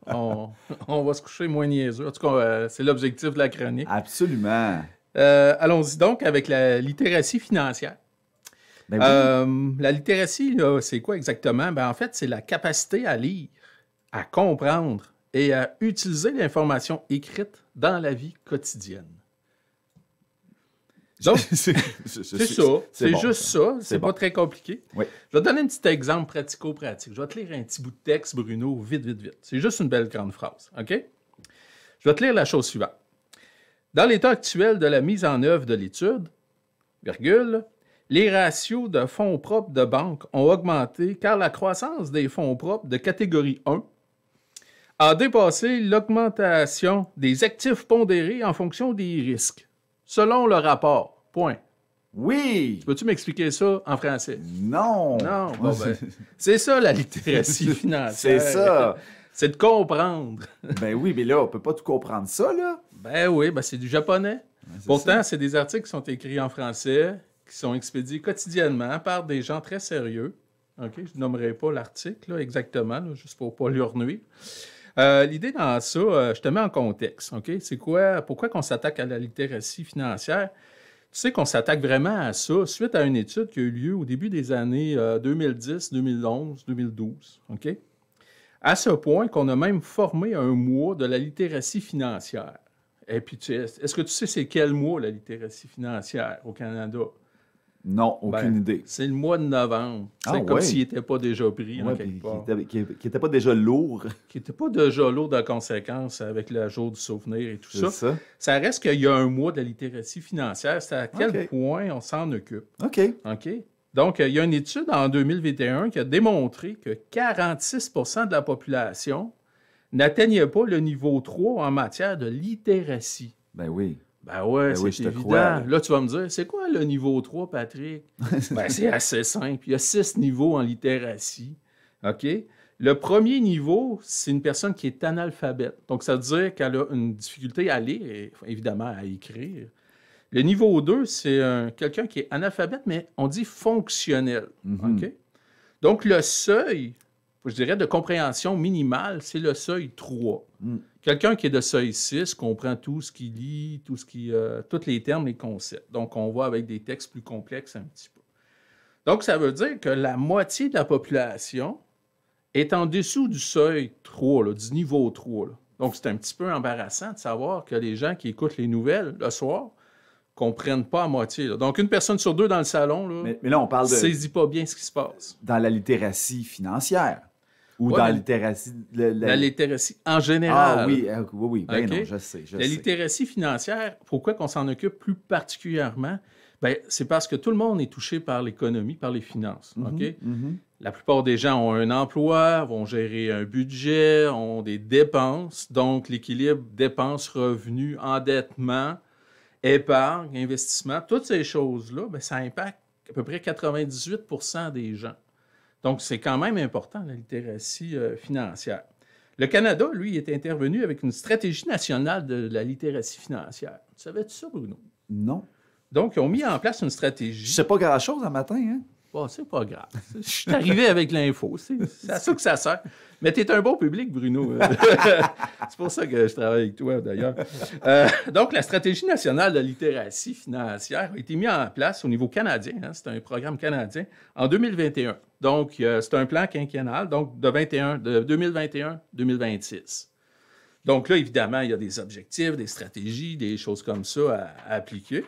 On, on va se coucher moins niaiseux. En tout cas, c'est l'objectif de la chronique. Absolument. Allons-y donc avec la littératie financière. Ben oui. La littératie, là, c'est quoi exactement? Ben, en fait, c'est la capacité à lire, à comprendre et à utiliser l'information écrite dans la vie quotidienne. Donc, c'est ça. C'est bon, juste ça. C'est bon. pas très compliqué. Oui. Je vais te donner un petit exemple pratico-pratique. Je vais te lire un petit bout de texte, Bruno, vite, vite, vite. C'est juste une belle grande phrase. OK? Je vais te lire la chose suivante. Dans l'état actuel de la mise en œuvre de l'étude, virgule, les ratios de fonds propres de banque ont augmenté car la croissance des fonds propres de catégorie 1 a dépassé l'augmentation des actifs pondérés en fonction des risques, selon le rapport. Point. Oui! Peux-tu m'expliquer ça en français? Non! Non, bon ben, c'est ça la littératie financière. C'est ça! C'est de comprendre. Ben oui, mais là, on peut pas tout comprendre ça, là. Ben oui, ben c'est du japonais. Ouais, Pourtant, c'est des articles qui sont écrits en français, qui sont expédiés quotidiennement par des gens très sérieux. OK? Je ne nommerai pas l'article là, exactement, là, juste pour ne pas leur nuire. L'idée dans ça, je te mets en contexte. OK? C'est quoi? Pourquoi qu'on s'attaque à la littératie financière? Tu sais qu'on s'attaque vraiment à ça suite à une étude qui a eu lieu au début des années 2010, 2011, 2012. OK? À ce point qu'on a même formé un mois de la littératie financière. Et puis, est-ce que tu sais c'est quel mois la littératie financière au Canada? Non, aucune idée. C'est le mois de novembre. C'est comme s'il n'était pas déjà pris en quelque part. Qui n'était pas déjà lourd. Qui n'était pas déjà lourd de conséquences avec le jour du souvenir et tout ça. Ça reste qu'il y a un mois de la littératie financière. C'est à quel point on s'en occupe. OK. Donc, il y a une étude en 2021 qui a démontré que 46 % de la population n'atteignait pas le niveau 3 en matière de littératie. Ben oui. Ben ouais, c'est évident. Là, tu vas me dire, c'est quoi le niveau 3, Patrick? Ben, c'est assez simple. Il y a 6 niveaux en littératie. OK? Le premier niveau, c'est une personne qui est analphabète. Donc, ça veut dire qu'elle a une difficulté à lire et évidemment à écrire. Le niveau 2, c'est quelqu'un qui est analphabète, mais on dit fonctionnel. OK? Donc, le seuil, je dirais, de compréhension minimale, c'est le seuil 3. Quelqu'un qui est de seuil 6 comprend tout ce qu'il lit, tous les termes, les concepts. Donc, on va avec des textes plus complexes un petit peu. Donc, ça veut dire que la moitié de la population est en dessous du seuil 3, là, du niveau 3. Là. Donc, c'est un petit peu embarrassant de savoir que les gens qui écoutent les nouvelles le soir ne comprennent pas à moitié. Là. Donc, une personne sur deux dans le salon là, mais là, on parle de saisit pas bien ce qui se passe. Dans la littératie financière. Ou dans la littératie... La littératie en général. Ah oui, oui. Ben okay. Non, je sais. La littératie financière, pourquoi qu'on s'en occupe plus particulièrement? Ben, c'est parce que tout le monde est touché par l'économie, par les finances. OK? La plupart des gens ont un emploi, vont gérer un budget, ont des dépenses. Donc, l'équilibre dépenses-revenus, endettement, épargne, investissement, toutes ces choses-là, ben, ça impacte à peu près 98 % des gens. Donc, c'est quand même important, la littératie financière. Le Canada, lui, est intervenu avec une stratégie nationale de la littératie financière. Tu savais-tu ça, Bruno? Non. Donc, ils ont mis en place une stratégie. Je sais pas grand-chose un matin, hein? Bon, c'est pas grave. Je suis arrivé avec l'info. C'est à ça que ça sert. Mais tu es un bon public, Bruno. C'est pour ça que je travaille avec toi, d'ailleurs. Donc, la stratégie nationale de littératie financière a été mise en place au niveau canadien. Hein, c'est un programme canadien en 2021. Donc, c'est un plan quinquennal, donc de 2021-2026. Donc là, évidemment, il y a des objectifs, des stratégies, des choses comme ça à appliquer.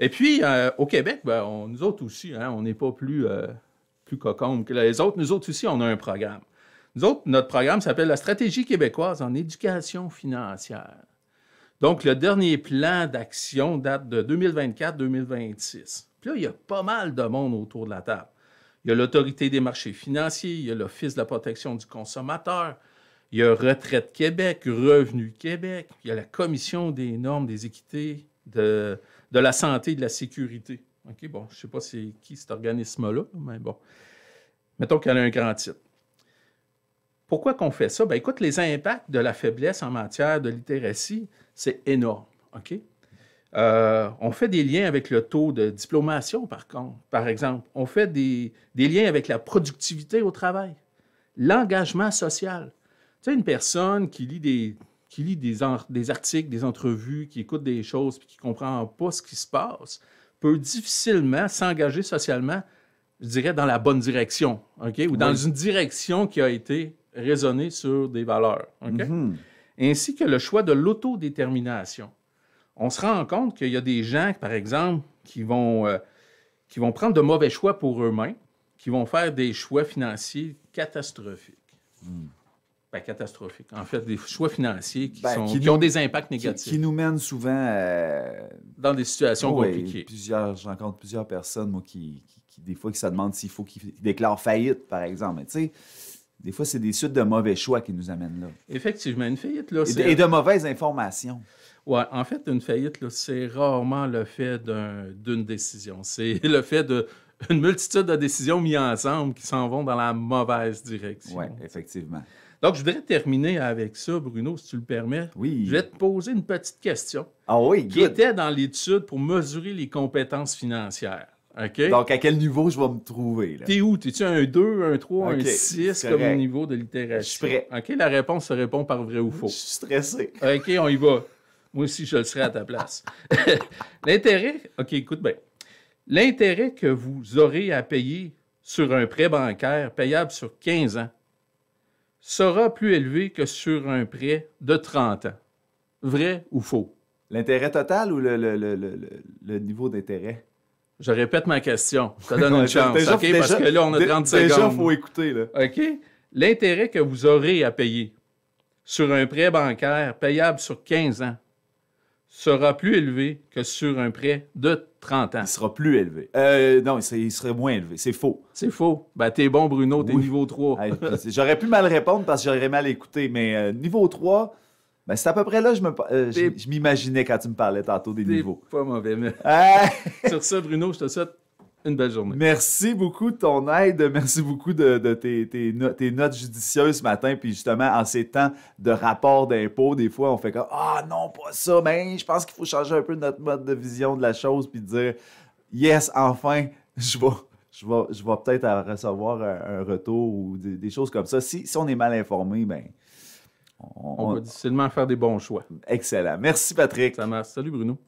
Et puis, au Québec, ben, nous autres aussi, hein, on n'est pas plus cocombes que les autres. Nous autres aussi, on a un programme. Nous autres, notre programme s'appelle la Stratégie québécoise en éducation financière. Donc, le dernier plan d'action date de 2024-2026. Puis là, il y a pas mal de monde autour de la table. Il y a l'Autorité des marchés financiers, il y a l'Office de la protection du consommateur, il y a Retraite Québec, Revenu Québec, il y a la Commission des normes des équités de la santé et de la sécurité. OK, bon, je ne sais pas c'est qui cet organisme-là, mais bon. Mettons qu'elle a un grand titre. Pourquoi qu'on fait ça? Bien, écoute, les impacts de la faiblesse en matière de littératie, c'est énorme. OK? On fait des liens avec le taux de diplomation, par exemple. On fait des liens avec la productivité au travail, l'engagement social. Tu sais, une personne qui lit des articles, des entrevues, qui écoute des choses puis qui ne comprend pas ce qui se passe, peut difficilement s'engager socialement, je dirais, dans la bonne direction, OK? Ou dans une direction qui a été raisonnée sur des valeurs, OK? Ainsi que le choix de l'autodétermination. On se rend compte qu'il y a des gens, par exemple, qui vont prendre de mauvais choix pour eux-mêmes, qui vont faire des choix financiers catastrophiques. Ben, catastrophiques. En fait, des choix financiers qui ont des impacts négatifs. Qui nous mènent souvent dans des situations compliquées. Je rencontre plusieurs personnes, moi, qui des fois, qui se demandent s'il faut qu'ils déclarent faillite, par exemple. Mais tu sais, des fois, c'est des suites de mauvais choix qui nous amènent là. Effectivement, une faillite, là, et de mauvaises informations. Oui, en fait, une faillite, là, c'est rarement le fait d'une décision. C'est le fait d'une multitude de décisions mises ensemble qui s'en vont dans la mauvaise direction. Oui, effectivement. Donc, je voudrais terminer avec ça, Bruno, si tu le permets. Oui. Je vais te poser une petite question. Ah oui, qui était dans l'étude pour mesurer les compétences financières. OK? Donc, à quel niveau je vais me trouver? T'es où? T'es-tu un 2, un 3, un 6 comme niveau de littérature? Je suis prêt. OK, la réponse se répond par vrai ou faux. Je suis stressé. OK, on y va. Moi aussi, je le serai à ta place. L'intérêt... OK, écoute bien. L'intérêt que vous aurez à payer sur un prêt bancaire payable sur 15 ans sera plus élevé que sur un prêt de 30 ans. Vrai ou faux? L'intérêt total ou le niveau d'intérêt? Je répète ma question. Je te donne une chance, OK? Parce que là, on a 30 secondes. Déjà, il faut écouter, là. OK? L'intérêt que vous aurez à payer sur un prêt bancaire payable sur 15 ans sera plus élevé que sur un prêt de 30 ans. Il sera plus élevé. Non, il serait moins élevé. C'est faux. C'est faux. Ben, t'es bon, Bruno, t'es niveau 3. J'aurais pu mal répondre parce que j'aurais mal écouté, mais niveau 3... Ben, c'est à peu près là je m'imaginais quand tu me parlais tantôt des niveaux. Pas mauvais, mais... Sur ça, Bruno, je te souhaite une belle journée. Merci beaucoup de ton aide. Merci beaucoup de tes notes judicieuses ce matin. Puis justement, en ces temps de rapport d'impôt, des fois, on fait comme « Ah non, pas ça! » Ben, je pense qu'il faut changer un peu notre mode de vision de la chose puis dire « Yes, enfin, je vais peut-être recevoir un retour ou des choses comme ça. » Si on est mal informé, ben... On va difficilement faire des bons choix. Excellent. Merci, Patrick. Ça marche. Salut, Bruno.